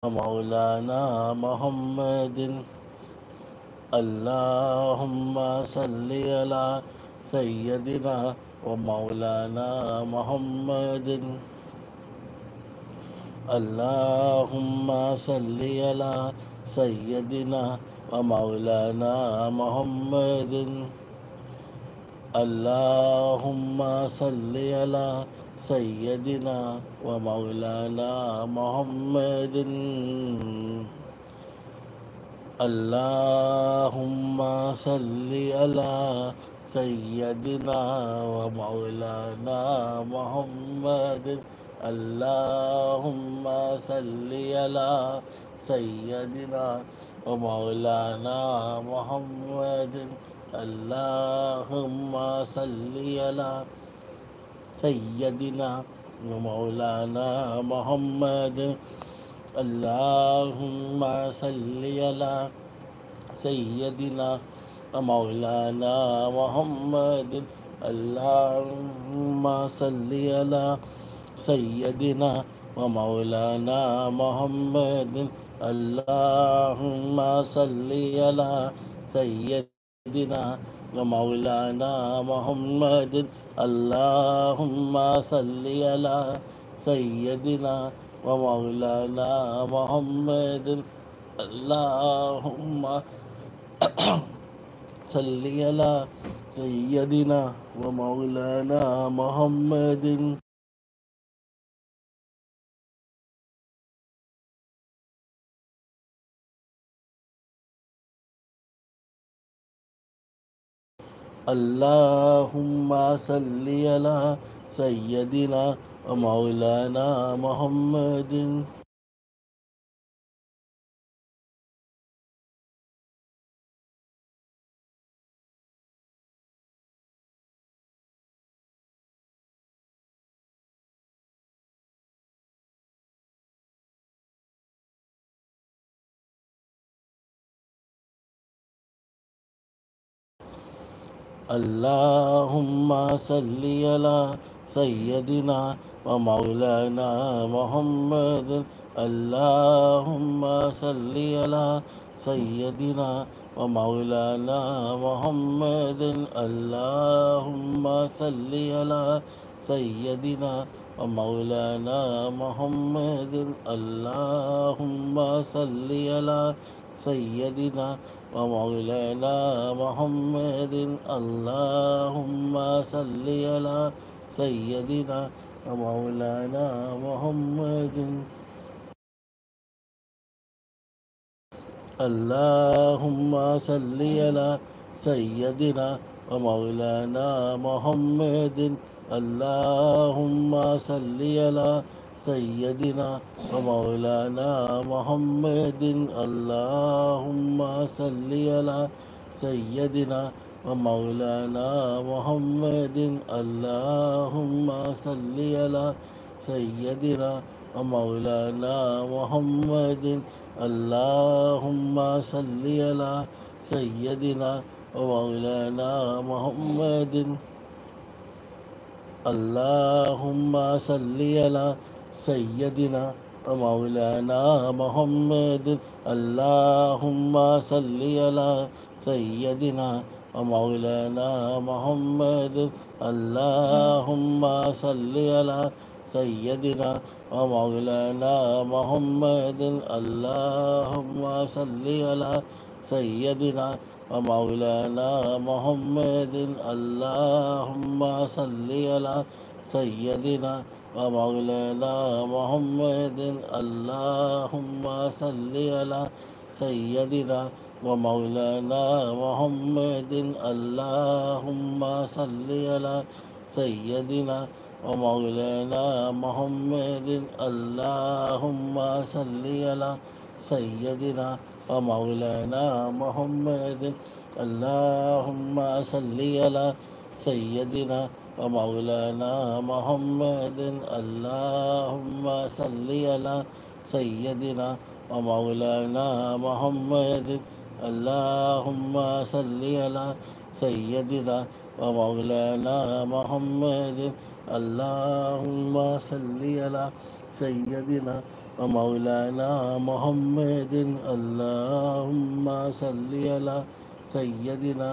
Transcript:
मौलाना मोहम्मदिन अल्लाहुम्मा सल्लि अला सय्यदिना व मौलाना मोहम्मदिन अल्लाहुम्मा सल्लि अला सय्यदिना व मौलाना मोहम्मदिन अल्लाहुम्मा सल्लि अला सय्यदिना व मौलाना मोहम्मदिन अल्लाहुम्मा सल्लि अला सय्यदिना व मौलाना मोहम्मदिन अल्लाहुम्मा सल्लि अला सय्यदिना व मौलाना मोहम्मदिन अल्लाहुम्मा सल्लि अला सय्यदिना व मौलाना मोहम्मदिन अल्लाहुम्मा सल्लि अला सय्यदिना व मौलाना मोहम्मदिन अल्लाहुम्मा सल्लि अला सय्यदिना व मौलाना मोहम्मदिन अल्लाहुम्मा सल्लि अला सय्यदिना व मौलाना मोहम्मदिन अल्लाहुम्मा सल्लि अला सय्यदिना व मौलाना मोहम्मदिन अल्लाहुम्मा सल्लि अला सय्यदिना व मौलाना मोहम्मदिन अल्लाहुम्मा सल्लि अला सय्यदिना व मौलाना मोहम्मदिन अल्लाहुम्मा सल्लि अला सय्यदिना व मौलाना मोहम्मदिन अल्लाहुम्मा सल्लि अला सय्यदिना व मौलाना मोहम्मदिन अल्लाहुम्मा सल्लि अला सय्यदिना व मौलाना मोहम्मदिन अल्लाहुम्मा सल्लि अला सय्यदिना व मौलाना मोहम्मदिन अल्लाहुम्मा सल्लि अला सय्यदिना व मौलाना मोहम्मदिन अल्लाहुम्मा सल्लि अला सय्यदिना व मौलाना मोहम्मदिन अल्लाहुम्मा सल्लि अला सय्यदिना व मौलाना मोहम्मदिन अल्लाहुम्मा सल्लि अला सय्यदिना व मौलाना मोहम्मदिन अल्लाहुम्मा सल्लि अला सय्यदिना व मौलाना मोहम्मदिन अल्लाहुम्मा सल्लि अला सय्यदिना व मौलाना मोहम्मदिन अल्लाहुम्मा सल्लि अला सय्यदिना व मौलाना मोहम्मदिन अल्लाहुम्मा सल्लि अला सय्यदिना व मौलाना मोहम्मदिन अल्लाहुम्मा सल्लि अला सय्यदिना व मौलाना मोहम्मदिन अल्लाहुम्मा सल्लि अला सय्यदिना व मौलाना मोहम्मदिन अल्लाहुम्मा सल्लि अला सय्यदिना व मौलाना मोहम्मदिन अल्लाहुम्मा सल्लि अला सय्यदिना व मौलाना मोहम्मदिन अल्लाहुम्मा सल्लि अला सय्यदिना व मौलाना मोहम्मदिन अल्लाहुम्मा सल्लि अला सय्यदिना व मौलाना मोहम्मदिन अल्लाहुम्मा सल्लि अला सय्यदिना व मौलाना मोहम्मदिन अल्लाहुम्मा सल्लि अला सय्यदिना व मौलाना मोहम्मदिन अल्लाहुम्मा सल्लि अला सय्यदिना व मौलाना मोहम्मदिन अल्लाहुम्मा सल्लि अला सय्यदिना ومولانا محمد اللهم صل على سيدنا